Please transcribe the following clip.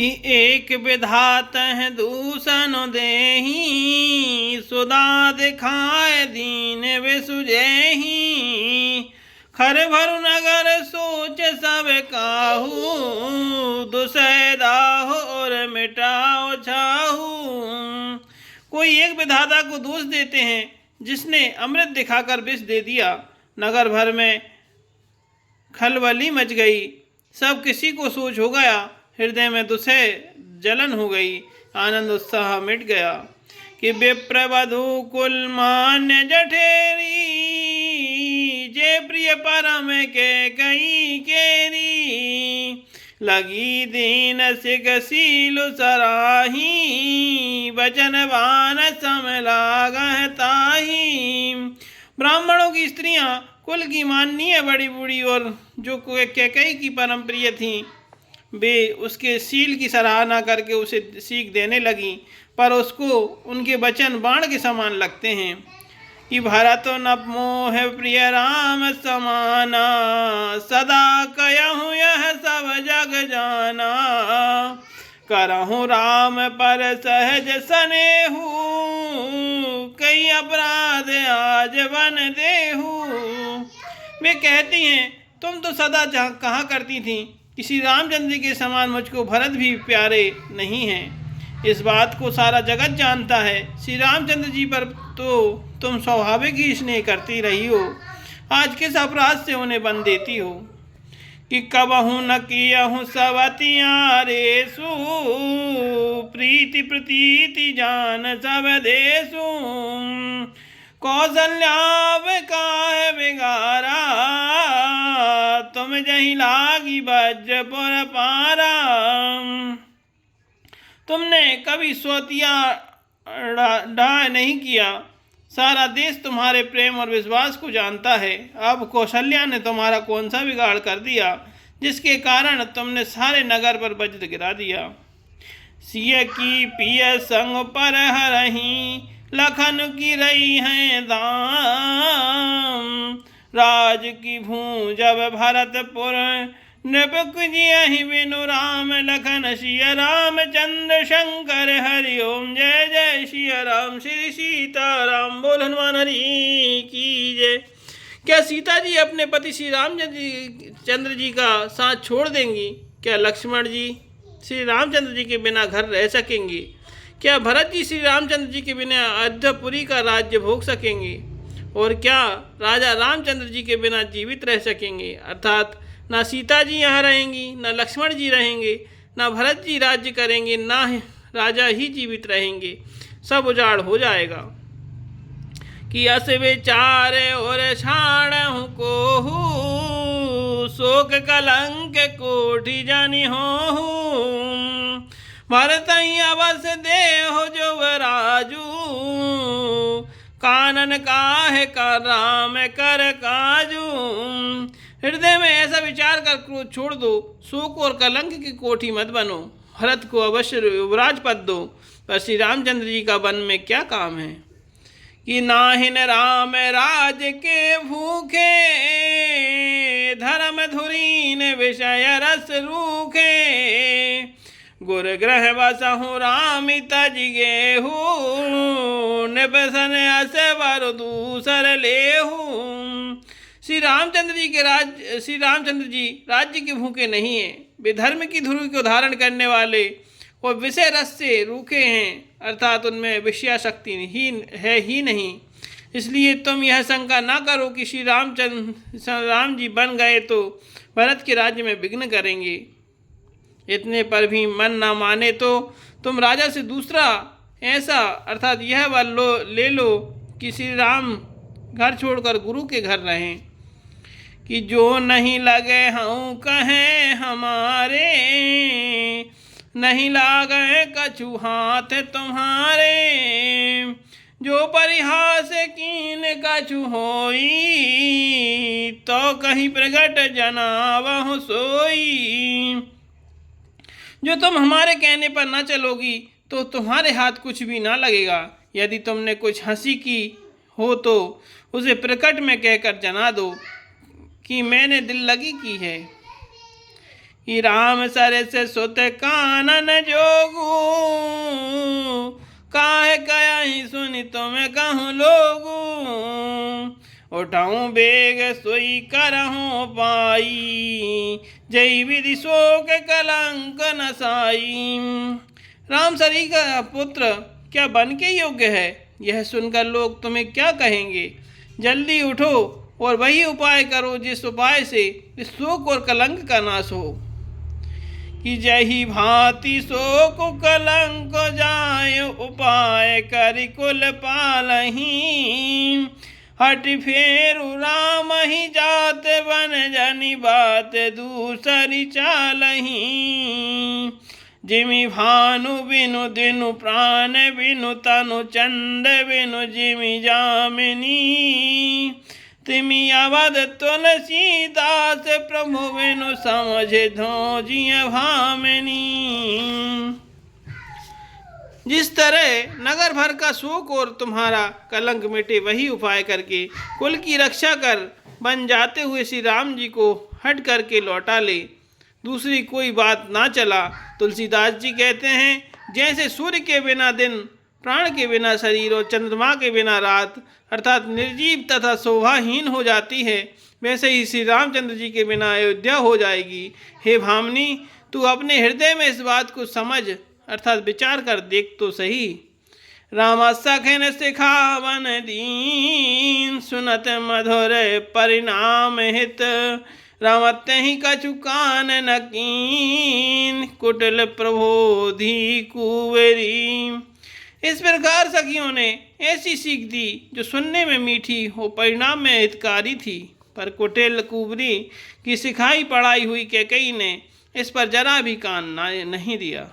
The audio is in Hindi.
कि एक विधात है दूषण देही, सुधा दिखाए दीन विसुजेही। खर भरु नगर सोच सब काहू, दुसैदाहो और मिटाओ छाहू। कोई एक विधाता को दोष देते हैं जिसने अमृत दिखाकर विष दे दिया। नगर भर में खलबली मच गई, सब किसी को सोच हो गया। हृदय में दुसह जलन हो गई, आनंद उत्साह मिट गया। कि विप्रवधु कुल मान्य जठेरी, जे प्रिय परम के कई केरी। लगी दीन सिख सीलु सराही, वचनवान सम लागह ताही। ब्राह्मणों की स्त्रियां कुल की माननीय बड़ी बूढ़ी और जो कैकई की परम प्रिय थीं, वे उसके सील की सराहना करके उसे सीख देने लगीं, पर उसको उनके वचन बाण के समान लगते हैं। कि भरत न मोह प्रिय राम समाना, सदा कयहु यह सब जग जाना। करहु राम पर सहज सनेहु, कई अपराध आज बन देहु। वे कहती हैं, तुम तो सदा कहा करती थी कि श्री रामचंद्र के समान मुझको भरत भी प्यारे नहीं हैं। इस बात को सारा जगत जानता है। श्री रामचंद्र जी पर तो तुम स्वाभाविक ही स्नेह करती रही हो, आज किस अपराध से उन्हें बन देती हो। कि कबहु न कियहु सवतियाँ रेसु, प्रीति प्रतीति जान सब देसु। कौशल्याव काहे बिगारा, तुम जही लागी वज्रपुर पारा। तुमने कभी स्वतिया डाह नहीं किया, सारा देश तुम्हारे प्रेम और विश्वास को जानता है। अब कौशल्या ने तुम्हारा कौन सा बिगाड़ कर दिया, जिसके कारण तुमने सारे नगर पर वज्र गिरा दिया। सिय की पिय संग पर हरही, लखन की रही हैं दाम। राज की भूं जब भरतपुर, नृपक जियहि बिनु राम लखन। सिय रामचंद्र शंकर हरि ओम, जय जय सिय राम श्री सीताराम। बोल हनुमान हरि की जय। क्या सीता जी अपने पति श्री रामचंद्र जी का साथ छोड़ देंगी? क्या लक्ष्मण जी श्री रामचंद्र जी के बिना घर रह सकेंगे? क्या भरत जी श्री रामचंद्र जी के बिना अयोध्यापुरी का राज्य भोग सकेंगे? और क्या राजा रामचंद्र जी के बिना जीवित रह सकेंगे? अर्थात ना सीता जी यहाँ रहेंगी, ना लक्ष्मण जी रहेंगे, ना भरत जी राज्य करेंगे, ना राजा ही जीवित रहेंगे, सब उजाड़ हो जाएगा। कि अस विचार और छाड़हु कोहू, शोक कलंक कोटि जानि होहू। भरत अवस देहो युवराजू, कानन काहे का राम कर काजू। हृदय में ऐसा विचार कर क्रोध छोड़ दो, शोक और कलंक की कोठी मत बनो। भरत को अवश्य युवराज पद दो, पर श्री रामचंद्र जी का वन में क्या काम है। कि नाहिन राम राज के भूखे, धर्म धुरीन विषय रस रूखे। गुर ग्रह बसहु राम तज गेहू, निबसन अस वर दूसर लेहू। श्री रामचंद्र जी राज्य के भूखे नहीं हैं, वे धर्म की धुरी को धारण करने वाले और विषय रस से रूखे हैं, अर्थात उनमें विषयाशक्ति ही नहीं। इसलिए तुम यह शंका ना करो कि श्री राम जी बन गए तो भरत के राज्य में विघ्न करेंगे। इतने पर भी मन ना माने तो तुम राजा से दूसरा ऐसा अर्थात यह वर ले लो कि श्री राम घर छोड़कर गुरु के घर रहें। कि जो नहीं लगे हूँ कहें हमारे, नहीं लागे कछु हाथ तुम्हारे। जो परिहास कीन कछु होई, तो कहीं प्रगट जनावहु सोई। जो तुम हमारे कहने पर न चलोगी तो तुम्हारे हाथ कुछ भी ना लगेगा। यदि तुमने कुछ हंसी की हो तो उसे प्रकट में कहकर जना दो कि मैंने दिल लगी की है। कि राम सरस सुत कानन जोगू, काहे कयाही सुनि तुम कहूँ लोगू। उठाऊं बेग सोई करहूँ पाई, जय विधि शोक कलंक नसाई। राम सरी का पुत्र क्या बन के योग्य है, यह सुनकर लोग तुम्हें क्या कहेंगे। जल्दी उठो और वही उपाय करो जिस उपाय से इस शोक और कलंक का नाश हो। कि जही भांति शोक कलंक जाय, उपाय करि कुल पालही। हट फेरु राम ही जात, बन जनि बात दूसरी चालही। जिमि भानु बिनु दिनु प्राण बिनु, तनु चंद बिनु जिमि जामिनी। तिमि अवध तुलसीदास, प्रभु बिनु समझे धोजिय भामिनी। जिस तरह नगर भर का शोक और तुम्हारा कलंक मिटे, वही उपाय करके कुल की रक्षा कर बन जाते हुए श्री राम जी को हट करके लौटा ले, दूसरी कोई बात ना चला। तुलसीदास जी कहते हैं, जैसे सूर्य के बिना दिन, प्राण के बिना शरीर और चंद्रमा के बिना रात अर्थात निर्जीव तथा शोभाहीन हो जाती है, वैसे ही श्री रामचंद्र जी के बिना अयोध्या हो जाएगी। हे भामिनी, तू अपने हृदय में इस बात को समझ अर्थात विचार कर देख तो सही। राम सखन सिखावन दीन, सुनत मधुर परिणाम हित। राम तेहि कछु कान न कीन, कुटिल प्रबोधि कुंवरी। इस प्रकार सखियों ने ऐसी सीख दी जो सुनने में मीठी हो, परिणाम में हितकारी थी, पर कुटिल कुंवरी की सिखाई पढ़ाई हुई कैकेयी ने इस पर जरा भी कान नहीं दिया।